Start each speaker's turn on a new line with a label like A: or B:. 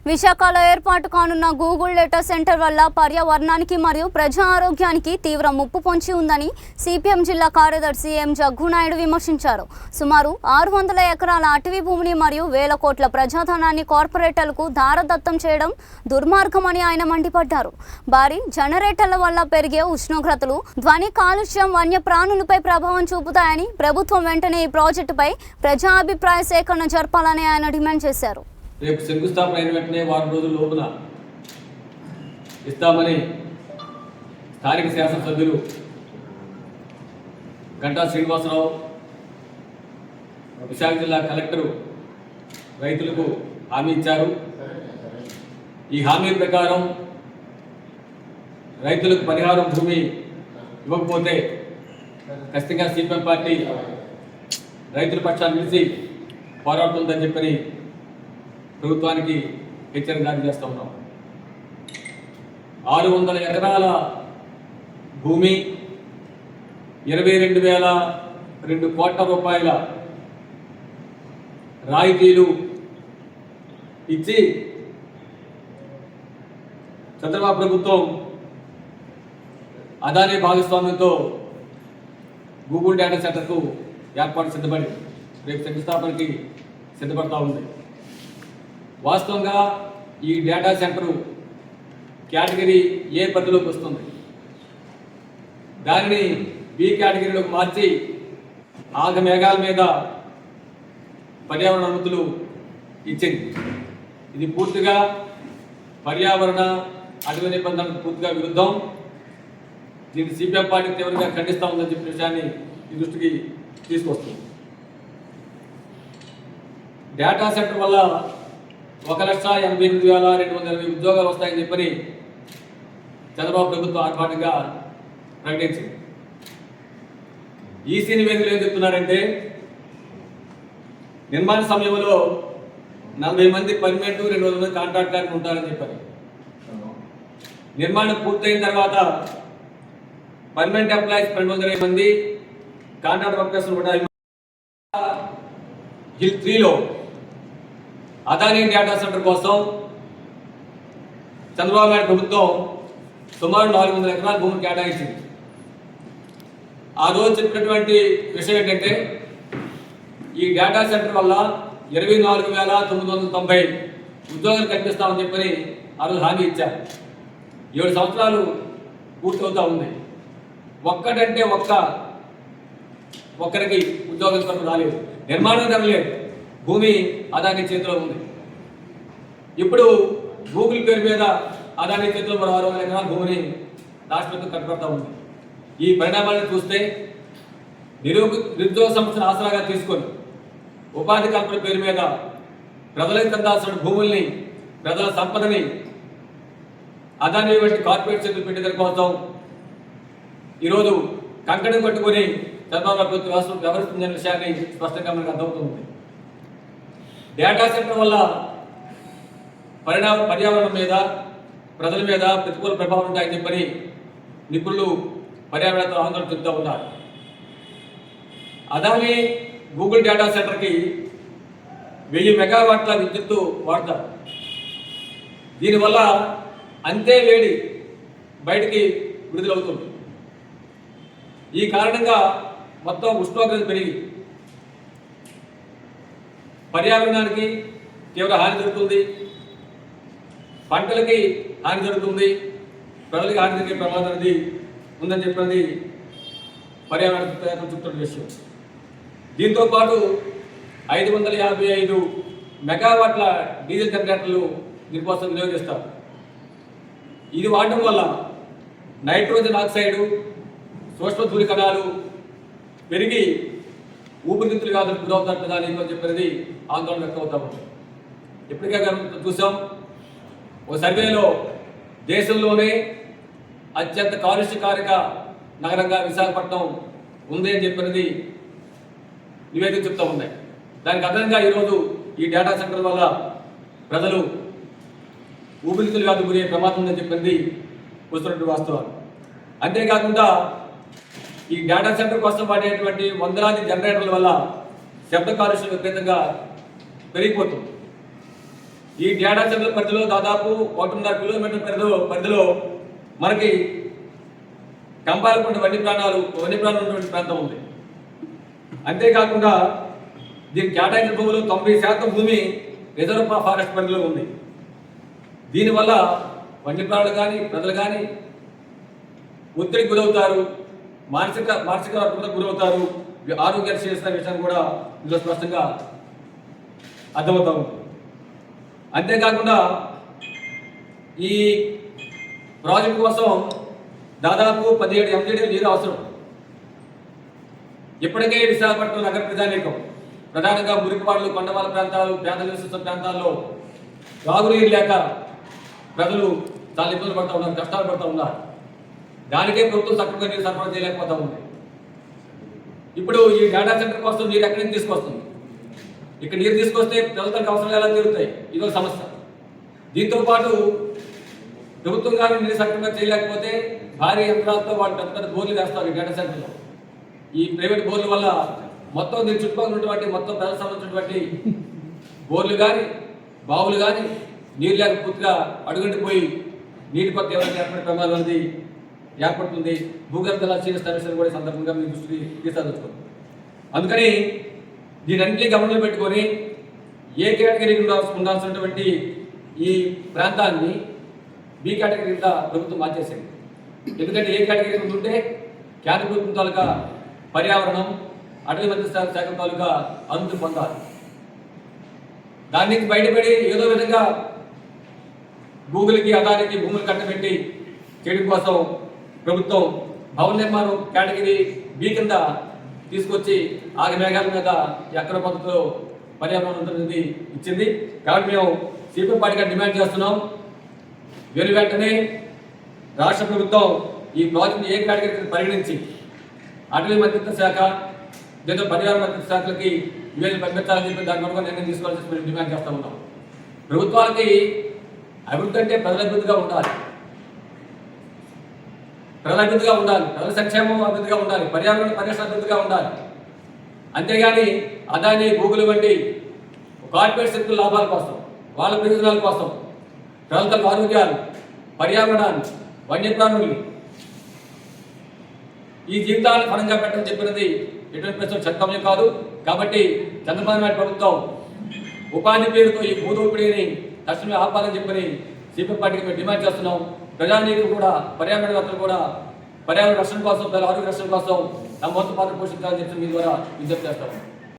A: విశాఖలో ఏర్పాటు కానున్న గూగుల్ డేటా సెంటర్ వల్ల పర్యావరణానికి మరియు ప్రజా ఆరోగ్యానికి తీవ్ర ముప్పు పొంచి ఉందని సిపిఎం జిల్లా కార్యదర్శి ఎం జగ్గునాయుడు విమర్శించారు. సుమారు 600 ఎకరాల అటవీ భూమిని మరియు వేల కోట్ల ప్రజాధనాన్ని కార్పొరేటర్లకు దారదత్తం చేయడం దుర్మార్గమని ఆయన మండిపడ్డారు. భారీ జనరేటర్ల వల్ల పెరిగే ఉష్ణోగ్రతలు, ధ్వని కాలుష్యం వన్యప్రాణులపై ప్రభావం చూపుతాయని ప్రభుత్వం వెంటనే ఈ ప్రాజెక్టుపై ప్రజా అభిప్రాయ సేకరణ జరపాలని ఆయన డిమాండ్ చేశారు.
B: రేపు శంకుస్థాపన అయిన వెంటనే వారం రోజుల లోపున ఇస్తామని స్థానిక శాసనసభ్యులు గంటా శ్రీనివాసరావు, విశాఖ జిల్లా కలెక్టరు రైతులకు హామీ ఇచ్చారు. ఈ హామీ ప్రకారం రైతులకు పరిహారం భూమి ఇవ్వకపోతే ఖచ్చితంగా సిపిఎం పార్టీ రైతుల పక్షాన్ని నిలిచి పోరాడుతుందని చెప్పని ప్రభుత్వానికి హెచ్చరిక జారీ చేస్తూ ఉన్నాం. 600 ఎకరాల భూమి, 22,002 కోట్ల రూపాయల రాయితీలు ఇచ్చి చంద్రబాబు ప్రభుత్వం అదానీ భాగస్వామ్యంతో గూగుల్ డేటా సెంటర్కు ఏర్పాటు సిద్ధపడి రేపు శంకుస్థాపనకి సిద్ధపడతా ఉంది. వాస్తవంగా ఈ డేటా సెంటరు కేటగిరీ ఏ పరిధిలోకి వస్తుంది, దానిని బి కేటగిరీలోకి మార్చి ఆగమేఘాల మీద పర్యావరణ అనుమతులు ఇచ్చింది. ఇది పూర్తిగా పర్యావరణ అటవీ నిబంధనలకు పూర్తిగా విరుద్ధం. దీన్ని సిపిఎం పార్టీ తీవ్రంగా ఖండిస్తూ ఉందని చెప్పిన విషయాన్ని ఈ దృష్టికి తీసుకొస్తుంది. డేటా సెంటర్ వల్ల 1,88,220 ఉద్యోగాలు వస్తాయని చెప్పని చంద్రబాబు ప్రభుత్వం ఆర్భాటంగా ప్రకటించింది. ఈసీ నివేదికలు ఏం చెప్తున్నారంటే, నిర్మాణ సమయంలో 40 మంది పర్మనెంట్, 200 మంది కాంట్రాక్ట్ కార్మికులు ఉంటారని చెప్పారు. నిర్మాణం పూర్తయిన తర్వాత పర్మనెంట్ ఎంప్లాయీస్ 220 మంది, కాంట్రాక్ట్ వర్కర్స్ 150 హిల్ 3లో అదానీ డేటా సెంటర్ కోసం చంద్రబాబు నాయుడు ప్రభుత్వం సుమారు 400 ఎకరాల భూమిని కేటాయించింది. ఆ రోజు చెప్పినటువంటి విషయం ఏంటంటే, ఈ డేటా సెంటర్ వల్ల 24,990 ఉద్యోగాలు కల్పిస్తామని చెప్పని ఆ రోజు హామీ ఇచ్చారు. 7 సంవత్సరాలు పూర్తవుతా ఉంది. ఒక్కటంటే ఒక్కరికి ఉద్యోగం కొరకు రాలేదు, నిర్మాణం జరగలేదు, భూమి అదానీ చేతిలో ఉంది. ఇప్పుడు గూగుల్ పేరు మీద అదానీ చేతిలో మరో 600 ఎకరాల భూమిని రాష్ట్రంతో కట్టుబడతా ఉంది. ఈ పరిణామాలను చూస్తే నిరుద్యోగ సమస్యను ఆసరాగా తీసుకొని ఉపాధి కల్పన పేరు మీద ప్రజలకు చెందాల్సిన భూముల్ని, ప్రజల సంపదని అదానీ వంటి కార్పొరేట్ చేతులు పెట్టేదాని కోసం ఈరోజు కంకణం కట్టుకొని చంద్రబాబు ప్రభుత్వం వ్యవహరిస్తుందనే విషయాన్ని స్పష్టంగా మనకు అర్థమవుతుంది. డేటా సెంటర్ వల్ల పర్యావరణం మీద, ప్రజల మీద ప్రతికూల ప్రభావం ఉంటాయని చెప్పని నిపుణులు పర్యావరణతో ఆందోళన చెందుతూ ఉన్నారు. అదానీ గూగుల్ డేటా సెంటర్కి 1000 మెగావాట్ల విద్యుత్తు వాడతారు. దీనివల్ల అంతే వేడి బయటికి విడుదలవుతుంది. ఈ కారణంగా మొత్తం ఉష్ణోగ్రత పెరిగి పర్యావరణానికి తీవ్ర హాని జరుగుతుంది, పంటలకి హాని జరుగుతుంది, ప్రజలకి హాని జరిగే ప్రమాదం అనేది ఉందని చెప్పినది పర్యావరణ చెప్తున్న విషయం. దీంతోపాటు 555 మెగావాట్ల డీజిల్ జనరేటర్లు దీనికోసం వినియోగిస్తారు. ఇది వాడటం వల్ల నైట్రోజన్ ఆక్సైడు, సూక్ష్మ ధూళి కణాలు పెరిగి ఊపిరితిత్తులు వ్యాధులకు గురవుతారు కదా అని చెప్పినది ఆందోళన వ్యక్తమవుతా ఉంది. ఇప్పటికే చూసాం, ఒక సర్వేలో దేశంలోనే అత్యంత కాలుష్యకారక నగరంగా విశాఖపట్నం ఉంది అని చెప్పినది నివేదిక చెప్తూ ఉన్నాయి. దానికి అదనంగా ఈరోజు ఈ డేటా సెంటర్ వల్ల ప్రజలు ఊపిరితిత్తుల వ్యాధి గురే ప్రమాదం ఉందని చెప్పింది వస్తున్నటువంటి వాస్తవాలు. అంతేకాకుండా ఈ డేటా సెంటర్ కోసం వాడేటువంటి వందలాది జనరేటర్ల వల్ల శబ్ద కాలుష్యం విపరీతంగా పెరిగిపోతుంది. ఈ డేటా సెంటర్ పరిధిలో దాదాపు 1.5 కిలోమీటర్ల పరిధిలో మనకి కంపాలకుంట వన్యప్రాణాలు ఉన్నటువంటి ప్రాంతం ఉంది. అంతేకాకుండా దీనికి కేటాయించిన భూములు 90% భూమి రిజర్వ్ ఫారెస్ట్ పరిధిలో ఉంది. దీనివల్ల వన్యప్రాణులు కానీ ప్రజలు కానీ ఒత్తిడికి గురవుతారు, మానసిక రుగ్మతకు గురవుతారు, ఆరోగ్యాలు చేస్తున్న విషయాన్ని కూడా ఇందులో స్పష్టంగా అర్థమవుతా ఉంది. అంతేకాకుండా ఈ ప్రాజెక్టు కోసం దాదాపు 17 MGD నీరు అవసరం. ఇప్పటికే విశాఖపట్నం నగర ప్రజానీకం ప్రధానంగా మురికివాడలు, కొండవాళ్ళ ప్రాంతాలు, పేద నివసిస్తున్న ప్రాంతాల్లో తాగునీరు లేక ప్రజలు చాలా ఇబ్బందులు పడుతూ ఉన్నారు, కష్టాలు పడుతూ ఉన్నారు. దానికే ప్రభుత్వం సక్రమంగా నీరు సరఫరా చేయలేకపోతా ఉంది. ఇప్పుడు ఈ డేటా సెంటర్ కోసం నీరు ఎక్కడి నుంచి తీసుకొస్తుంది? ఇక్కడ నీరు తీసుకొస్తే ప్రభుత్వానికి అవసరాలు ఎలా తీరుతాయి? ఇదో సమస్య. దీంతో పాటు ప్రభుత్వం కానీ నీరు సక్రమంగా చేయలేకపోతే భారీ యంత్రాలతో వాళ్ళు పెద్ద పెద్ద బోర్లు వేస్తారు ఈ డేటా సెంటర్లో. ఈ ప్రైవేట్ బోర్ల వల్ల మొత్తం దీని చుట్టుపక్కల ఉన్నటువంటి మొత్తం ప్రజలకు సంబంధించినటువంటి బోర్లు కానీ బావులు కానీ నీరు లేక పూర్తిగా అడుగంటిపోయి నీటి కొత్త ఎవరైనా ఏర్పడే ప్రమాదం అనేది ఏర్పడుతుంది. భూగర్భ జలాలు క్షీణిస్తున్న విషయాన్ని కూడా సందర్భంగా మీ దృష్టికి తీసుకొచ్చుకోండి. అందుకని దీనన్నింటినీ గమనంలో పెట్టుకొని ఏ కేటగిరీ ఉండాల్సినటువంటి ఈ ప్రాంతాన్ని బి కేటగిరీ కింద ప్రభుత్వం మార్చేసింది. ఎందుకంటే ఏ కేటగిరీ ఉంటుంటే కేంద్ర ప్రభుత్వం తాలూకా పర్యావరణం, అటవీ మంత్రిత్వ శాఖ తాలూకా అనుమతి పొందాలి. దాని నుంచి బయటపడి ఏదో విధంగా గూగుల్కి, అదానికి భూములు కట్టబెట్టి చేయడం కోసం ప్రభుత్వం భవన నిర్మాణం కేటగిరీ బి కింద తీసుకొచ్చి ఆగి మేఘాల మీద ఎక్కడ పద్ధతిలో పర్యావరణ ఉంటుంది ఇచ్చింది. కాబట్టి మేము సిపిఎం పార్టీగా డిమాండ్ చేస్తున్నాం, వెంటనే రాష్ట్ర ప్రభుత్వం ఈ ప్రాజెక్ట్ ఏ కేటగిరీ పరిగణించి అటవీ మంత్రిత్వ శాఖ లేదా పర్యావరణ మంత్రిత్వ శాఖలకి నివేదిక పంపించాలని చెప్పి దాని వరకు నిర్ణయం తీసుకోవాల్సి మేము డిమాండ్ చేస్తూ ఉన్నాం. ప్రభుత్వాలకి అభివృద్ధి అంటే ప్రజల అభివృద్ధిగా ఉండాలి, ప్రజల సంక్షేమం అభివృద్ధిగా ఉండాలి, పర్యావరణ పరిరక్షణ అభివృద్ధిగా ఉండాలి. అంతేగాని అదాని, గూగుల్ వంటి కార్పొరేట్ శక్తుల లాభాల కోసం, వాళ్ళ ప్రయోజనాల కోసం ప్రజల ఆరోగ్యాలు, పర్యావరణాన్ని, వన్యప్రాణుల్ని ఈ జీవితాలను పణంగా పెట్టని చెప్పినది ఎటువంటి ప్రశ్న చట్టమే కాదు. కాబట్టి చంద్రబాబు నాయుడు ప్రభుత్వం ఉపాధి పేరుతో ఈ భూదోపిడీని తక్షణమే ఆపాలని చెప్పని సిపిఎం పార్టీకి మేము డిమాండ్ చేస్తున్నాం. ప్రజానీకులు కూడా, పర్యావరణవేత్తలు కూడా పర్యావరణ రక్షణ కోసం, ఆరోగ్య రక్షణ కోసం తమ వంతు పాత్ర పోషించాలని చెప్పి మీ ద్వారా విజ్ఞప్తి చేస్తాం.